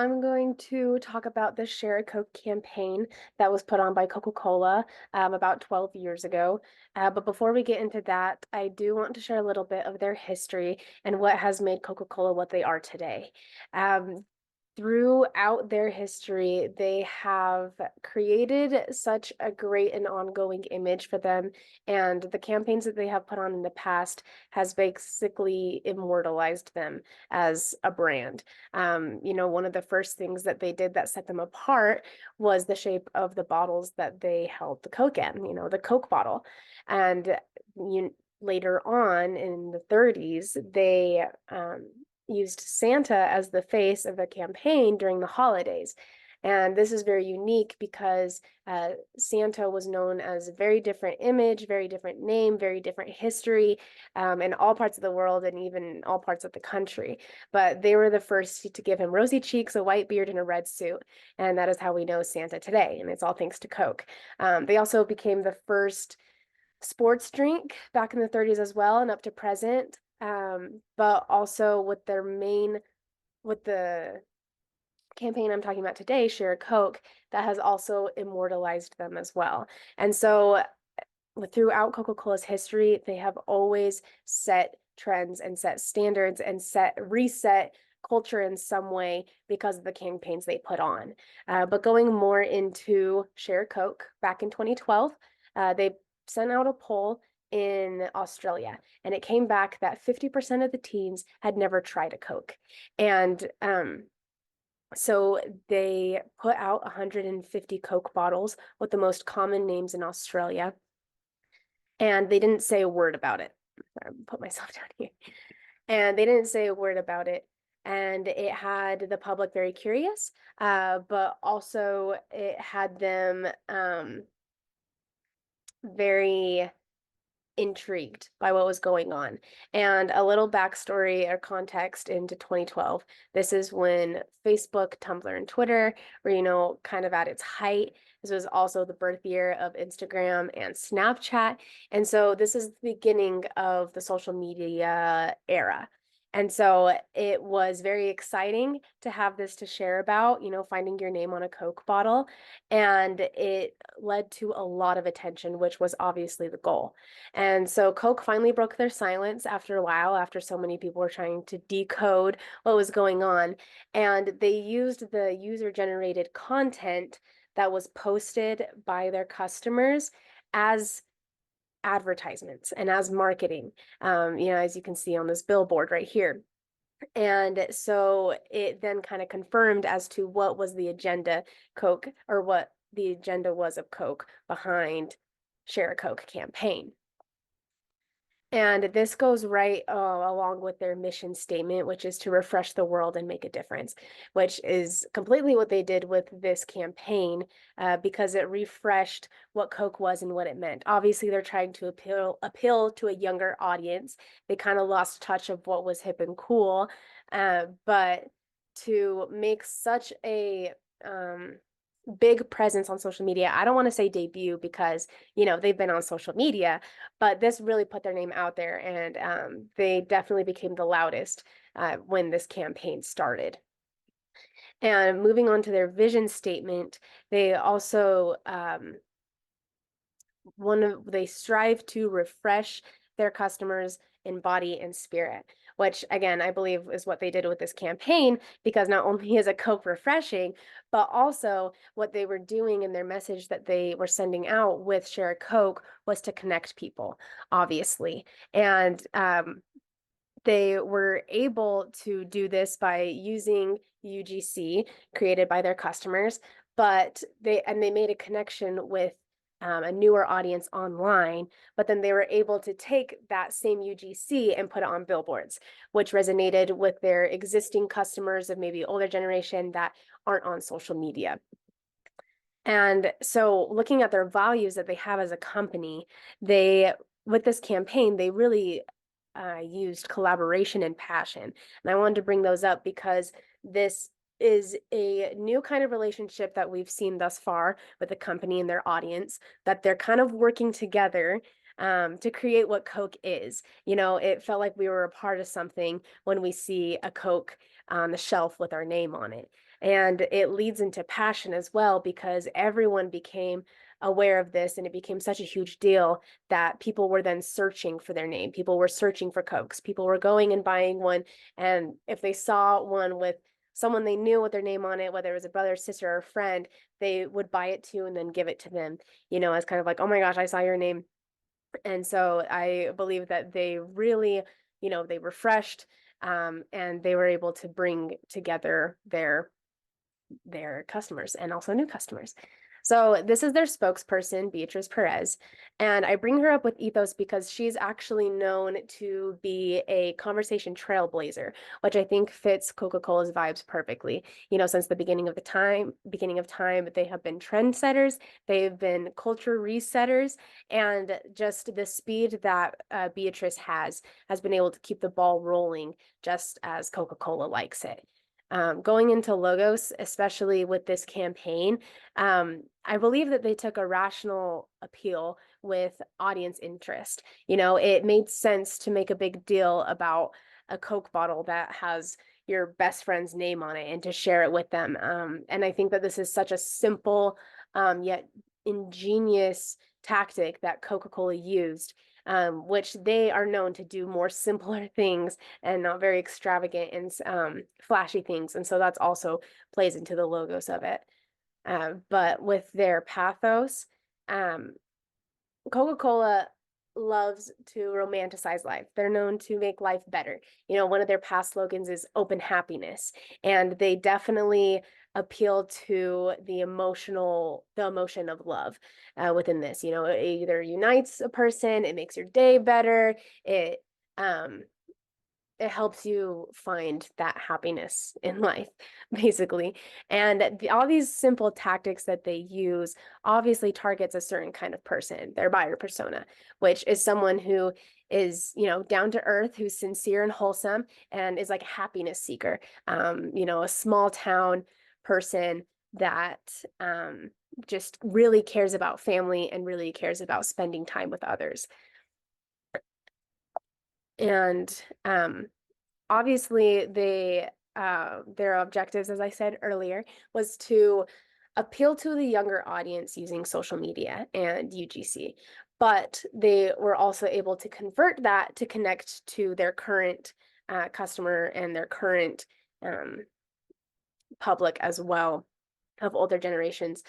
I'm going to talk about the Share a Coke campaign that was put on by Coca-Cola about 12 years ago. But before we get into that, I do want to share a little bit of their history and what has made Coca-Cola what they are today. Um, Throughout their history, they have created such a great and ongoing image for them, and the campaigns that they have put on in the past has basically immortalized them as a brand. One of the first things that they did that set them apart was the shape of the bottles that they held the Coke in, the Coke bottle. And later on in the 30s, they used Santa as the face of the campaign during the holidays. And this is very unique because Santa was known as a very different image, very different name, very different history in all parts of the world and even all parts of the country. But they were the first to give him rosy cheeks, a white beard, and a red suit. And that is how we know Santa today. And it's all thanks to Coke. They also became the first sports drink back in the 30s as well and up to present. But also with the campaign I'm talking about today, Share a Coke, that has also immortalized them as well. And so throughout Coca-Cola's history, they have always set trends and set standards and reset culture in some way because of the campaigns they put on. But going more into Share Coke, back in 2012, they sent out a poll in Australia, and it came back that 50% of the teens had never tried a Coke. And so they put out 150 Coke bottles with the most common names in Australia, and they didn't say a word about it. Sorry, put myself down here. And they didn't say a word about it. And it had the public very curious, but also it had them very intrigued by what was going on. And a little backstory or context into 2012. This is when Facebook, Tumblr, and Twitter were, kind of at its height. This was also the birth year of Instagram and Snapchat. And so this is the beginning of the social media era. And so it was very exciting to have this to share about, finding your name on a Coke bottle. And it led to a lot of attention, which was obviously the goal. And so Coke finally broke their silence after a while, after so many people were trying to decode what was going on. And they used the user-generated content that was posted by their customers as advertisements and as marketing, as you can see on this billboard right here. And so it then kind of confirmed as to what was the agenda Coke, or what the agenda was of Coke behind Share a Coke campaign. And this goes right along with their mission statement, which is to refresh the world and make a difference, which is completely what they did with this campaign, because it refreshed what Coke was and what it meant. Obviously, they're trying to appeal to a younger audience. They kind of lost touch of what was hip and cool, but to make such a big presence on social media. I don't want to say debut because, they've been on social media, but this really put their name out there, and they definitely became the loudest when this campaign started. And moving on to their vision statement, they also they strive to refresh their customers in body and spirit, which again, I believe is what they did with this campaign, because not only is a Coke refreshing, but also what they were doing in their message that they were sending out with Share a Coke was to connect people, obviously. And they were able to do this by using UGC created by their customers, but they made a connection with a newer audience online, but then they were able to take that same UGC and put it on billboards, which resonated with their existing customers of maybe older generation that aren't on social media. And so looking at their values that they have as a company, with this campaign, they really used collaboration and passion. And I wanted to bring those up because this is a new kind of relationship that we've seen thus far with the company and their audience, that they're kind of working together to create what Coke is. It felt like we were a part of something when we see a Coke on the shelf with our name on it. And it leads into passion as well because everyone became aware of this and it became such a huge deal that people were then searching for their name. People were searching for Cokes. People were going and buying one. And if they saw one with someone they knew with their name on it, whether it was a brother, sister, or a friend, they would buy it too and then give it to them, as kind of like, oh my gosh, I saw your name. And so I believe that they really, they refreshed and they were able to bring together their customers and also new customers. So this is their spokesperson, Beatrice Perez, and I bring her up with ethos because she's actually known to be a conversation trailblazer, which I think fits Coca-Cola's vibes perfectly. Since the beginning of time, they have been trendsetters, they've been culture resetters, and just the speed that Beatrice has been able to keep the ball rolling just as Coca-Cola likes it. Going into logos, especially with this campaign, I believe that they took a rational appeal with audience interest. It made sense to make a big deal about a Coke bottle that has your best friend's name on it and to share it with them. And I think that this is such a simple yet ingenious tactic that Coca-Cola used, which they are known to do more simpler things and not very extravagant and flashy things. And so that's also plays into the logos of it. But with their pathos, um, Coca-Cola loves to romanticize life. They're known to make life better. One of their past slogans is open happiness, and they definitely appeal to the emotion of love within this. It either unites a person, it makes your day better, um, it helps you find that happiness in life, basically. And all these simple tactics that they use obviously targets a certain kind of person, their buyer persona, which is someone who is, down to earth, who's sincere and wholesome, and is like a happiness seeker. A small town person that just really cares about family and really cares about spending time with others. And obviously their objectives, as I said earlier, was to appeal to the younger audience using social media and UGC, but they were also able to convert that to connect to their current customer and their current public as well of older generations.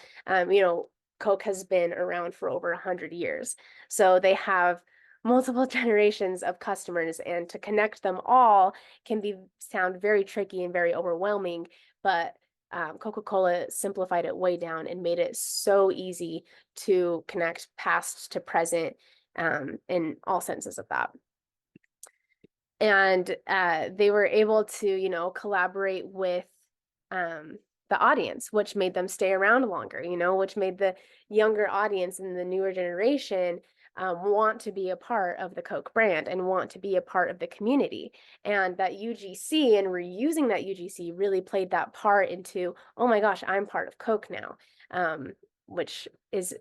Coke has been around for over 100 years. So they have multiple generations of customers, and to connect them all can sound very tricky and very overwhelming, but Coca-Cola simplified it way down and made it so easy to connect past to present in all senses of that. And they were able to, collaborate with the audience, which made them stay around longer, which made the younger audience and the newer generation want to be a part of the Coke brand and want to be a part of the community. And that UGC and reusing that UGC really played that part into, oh my gosh, I'm part of Coke now, which is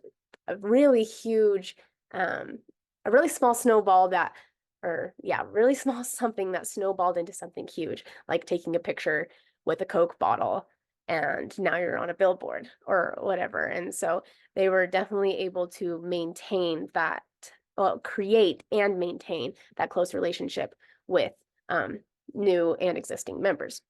a really huge, a really small snowball that really small something that snowballed into something huge, like taking a picture with a Coke bottle and now you're on a billboard or whatever. And so they were definitely able to create and maintain that close relationship with new and existing members.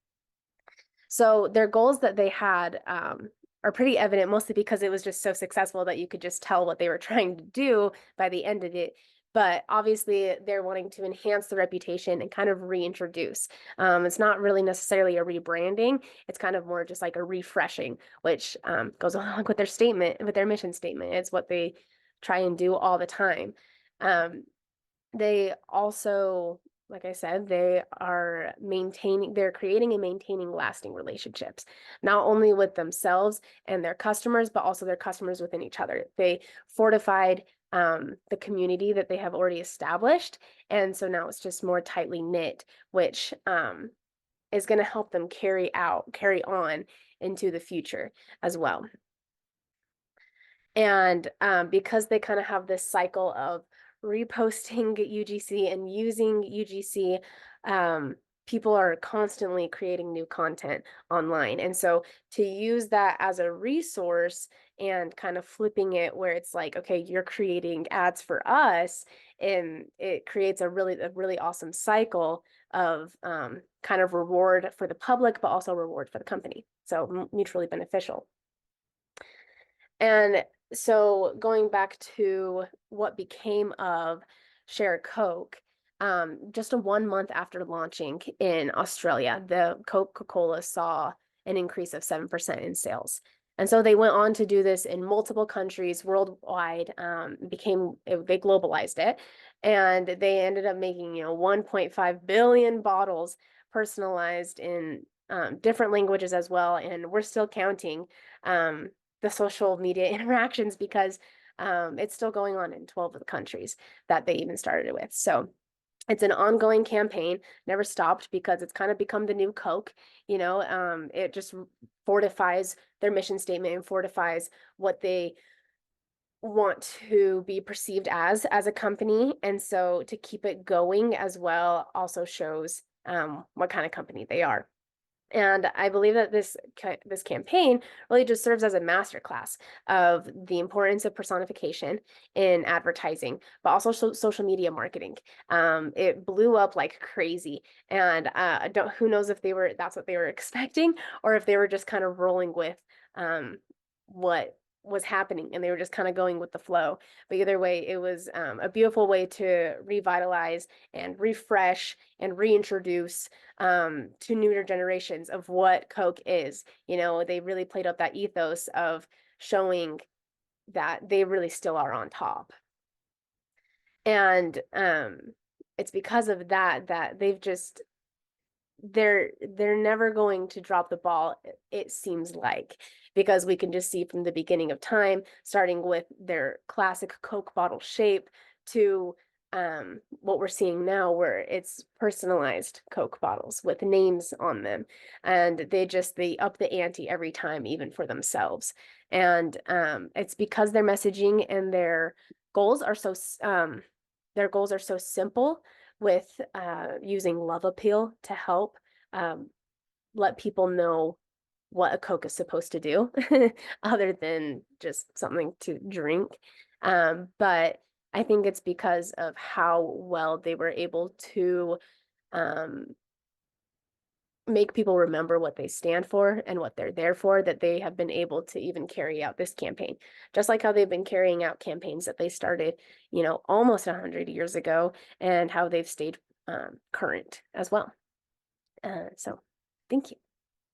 So their goals that they had are pretty evident, mostly because it was just so successful that you could just tell what they were trying to do by the end of it. But obviously, they're wanting to enhance the reputation and kind of reintroduce. It's not really necessarily a rebranding. It's kind of more just like a refreshing, which goes along with their mission statement. It's what they try and do all the time. They also, like I said, they're creating and maintaining lasting relationships, not only with themselves and their customers, but also their customers within each other. They fortified the community that they have already established. And so now it's just more tightly knit, which is going to help them carry on into the future as well. And because they kind of have this cycle of reposting UGC and using UGC people are constantly creating new content online. And so to use that as a resource and kind of flipping it where it's like, okay, you're creating ads for us, and it creates a really awesome cycle of kind of reward for the public, but also reward for the company. So mutually beneficial. And so going back to what became of Share Coke, just a 1 month after launching in Australia, the Coca-Cola saw an increase of 7% in sales. And so they went on to do this in multiple countries worldwide, they globalized it, and they ended up making, 1.5 billion bottles personalized in different languages as well. And we're still counting. The social media interactions because it's still going on in 12 of the countries that they even started it with. So it's an ongoing campaign, never stopped because it's kind of become the new Coke. It just fortifies their mission statement and fortifies what they want to be perceived as a company. And so to keep it going as well also shows what kind of company they are. And I believe that this campaign really just serves as a masterclass of the importance of personification in advertising, but also social media marketing. It blew up like crazy, and who knows if that's what they were expecting, or if they were just kind of rolling with what was happening and they were just kind of going with the flow. But either way, it was a beautiful way to revitalize and refresh and reintroduce to newer generations of what Coke is. They really played up that ethos of showing that they really still are on top. And it's because of that they've just they're never going to drop the ball, it seems like, because we can just see from the beginning of time, starting with their classic Coke bottle shape to what we're seeing now, where it's personalized Coke bottles with names on them, and they up the ante every time, even for themselves. And it's because their messaging and goals are so their goals are so simple, with using love appeal to help let people know what a Coke is supposed to do, other than just something to drink. But I think it's because of how well they were able to um, make people remember what they stand for and what they're there for, that they have been able to even carry out this campaign, just like how they've been carrying out campaigns that they started, almost 100 years ago, and how they've stayed current as well. So thank you.